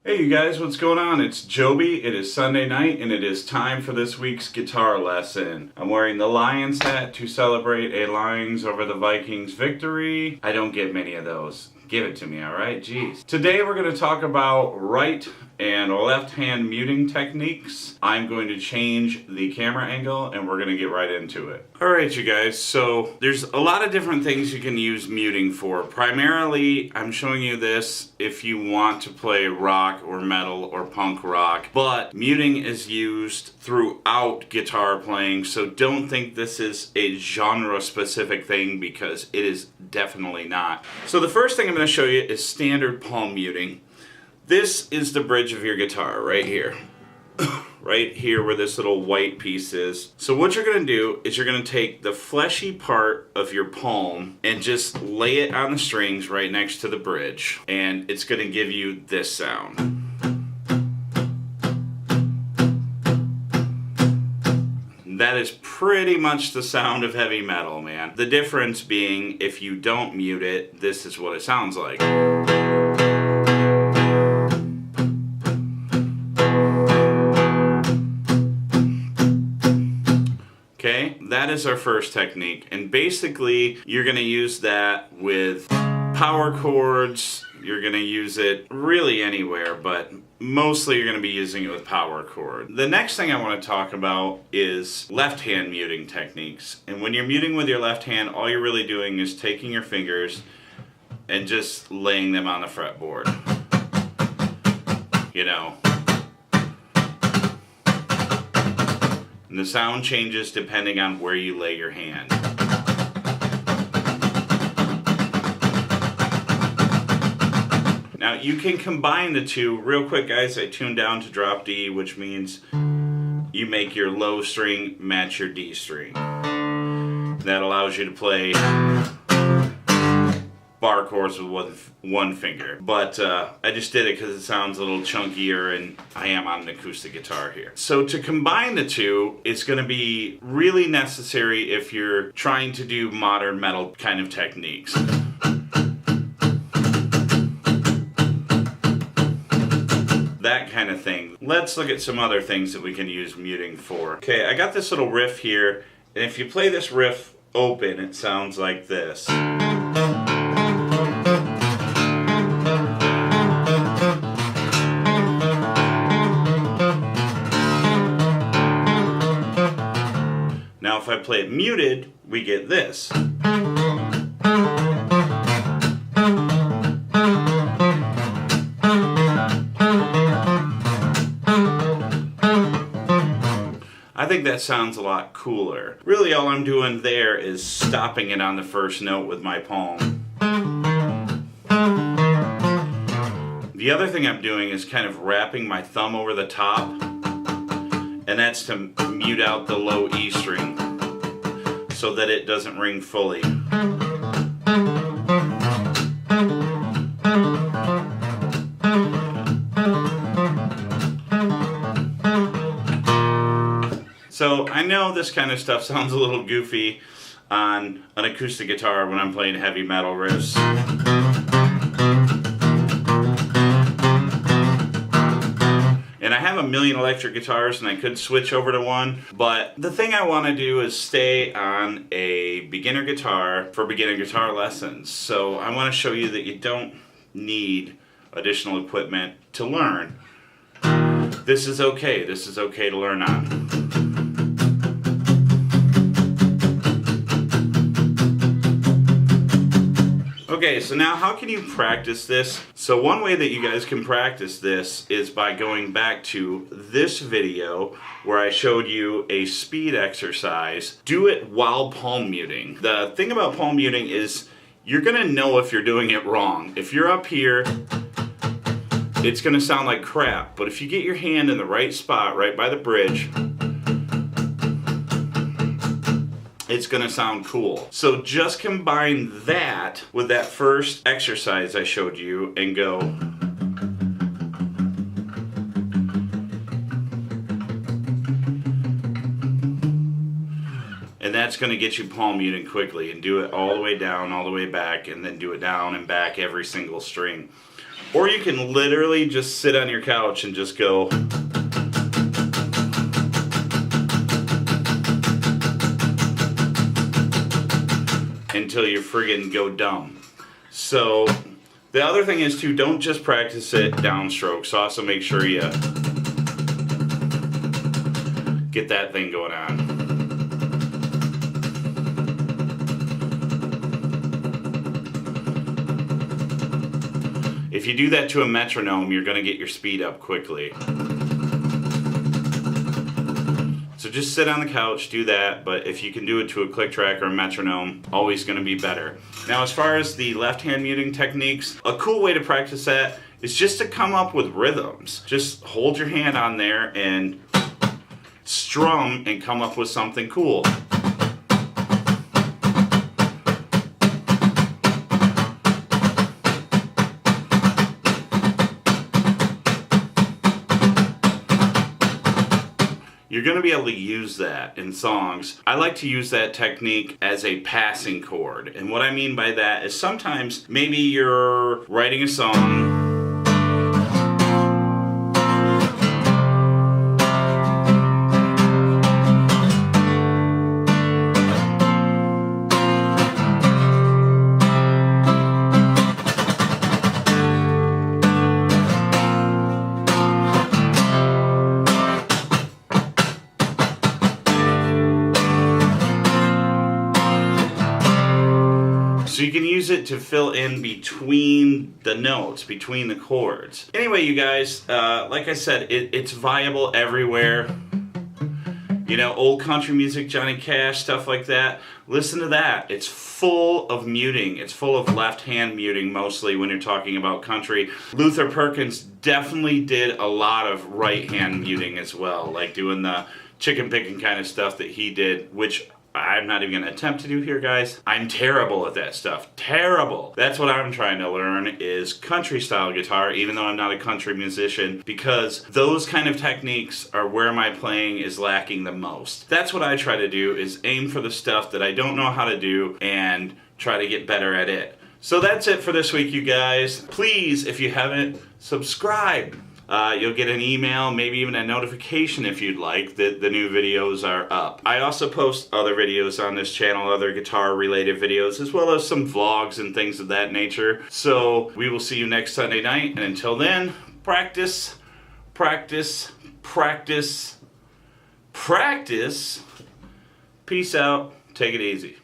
Hey you guys, what's going on? It's Joby. It is Sunday night and it is time for this week's guitar lesson. I'm wearing the Lions hat to celebrate a Lions over the Vikings victory. I don't get many of those. Give it to me, alright? Jeez. Today we're going to talk about right and left hand muting techniques. I'm going to change the camera angle and we're going to get right into it. Alright you guys, so there's a lot of different things you can use muting for. Primarily, I'm showing you this if you want to play rock or metal or punk rock, but muting is used throughout guitar playing, so don't think this is a genre specific thing because it is definitely not. So the first thing I'm going to show you is standard palm muting. This is the bridge of your guitar right here. Right here where this little white piece is. So what you're going to do is you're going to take the fleshy part of your palm and just lay it on the strings right next to the bridge, and it's going to give you this sound. That is pretty much the sound of heavy metal, man. The difference being, if you don't mute it, this is what it sounds like. Okay, that is our first technique, and basically you're going to use that with power chords. You're going to use it really anywhere, but mostly you're going to be using it with power chord. The next thing I want to talk about is left hand muting techniques. And when you're muting with your left hand, all you're really doing is taking your fingers and just laying them on the fretboard. You know. And the sound changes depending on where you lay your hand. Now you can combine the two. Real quick guys, I tuned down to drop D, which means you make your low string match your D string. That allows you to play bar chords with one finger. But I just did it because it sounds a little chunkier and I am on an acoustic guitar here. So to combine the two, it's going to be really necessary if you're trying to do modern metal kind of techniques. That kind of thing. Let's look at some other things that we can use muting for. Okay, I got this little riff here, and if you play this riff open, it sounds like this. Now if I play it muted, we get this. I think that sounds a lot cooler. Really all I'm doing there is stopping it on the first note with my palm. The other thing I'm doing is kind of wrapping my thumb over the top, and that's to mute out the low E string so that it doesn't ring fully. So I know this kind of stuff sounds a little goofy on an acoustic guitar when I'm playing heavy metal riffs. And I have a million electric guitars and I could switch over to one, but the thing I want to do is stay on a beginner guitar for beginner guitar lessons. So I want to show you that you don't need additional equipment to learn. This is okay. This is okay to learn on. Okay, so now how can you practice this? So one way that you guys can practice this is by going back to this video where I showed you a speed exercise. Do it while palm muting. The thing about palm muting is you're gonna know if you're doing it wrong. If you're up here, it's gonna sound like crap, but if you get your hand in the right spot, right by the bridge, it's gonna sound cool. So just combine that with that first exercise I showed you and go. And that's gonna get you palm muting quickly, and do it all the way down, all the way back, and then do it down and back every single string. Or you can literally just sit on your couch and just go. Until you friggin' go dumb. So the other thing is too, don't just practice it downstrokes. Also make sure you get that thing going on. If you do that to a metronome, you're gonna get your speed up quickly. So just sit on the couch, do that, but if you can do it to a click track or a metronome, always gonna be better. Now as far as the left hand muting techniques, a cool way to practice that is just to come up with rhythms. Just hold your hand on there and strum and come up with something cool. You're going to be able to use that in songs. I like to use that technique as a passing chord. And what I mean by that is sometimes maybe you're writing a song, so you can use it to fill in between the notes, between the chords. Anyway, you guys, like I said, it's viable everywhere. You know, old country music, Johnny Cash, stuff like that. Listen to that. It's full of muting. It's full of left-hand muting, mostly when you're talking about country. Luther Perkins definitely did a lot of right-hand muting as well, like doing the chicken picking kind of stuff that he did, which I'm not even going to attempt to do here, guys. I'm terrible at that stuff. Terrible. That's what I'm trying to learn is country style guitar, even though I'm not a country musician, because those kind of techniques are where my playing is lacking the most. That's what I try to do, is aim for the stuff that I don't know how to do and try to get better at it. So that's it for this week, you guys. Please, if you haven't, subscribe. You'll get an email, maybe even a notification if you'd like, that the new videos are up. I also post other videos on this channel, other guitar-related videos, as well as some vlogs and things of that nature. So we will see you next Sunday night, and until then, practice, practice, practice, practice. Peace out. Take it easy.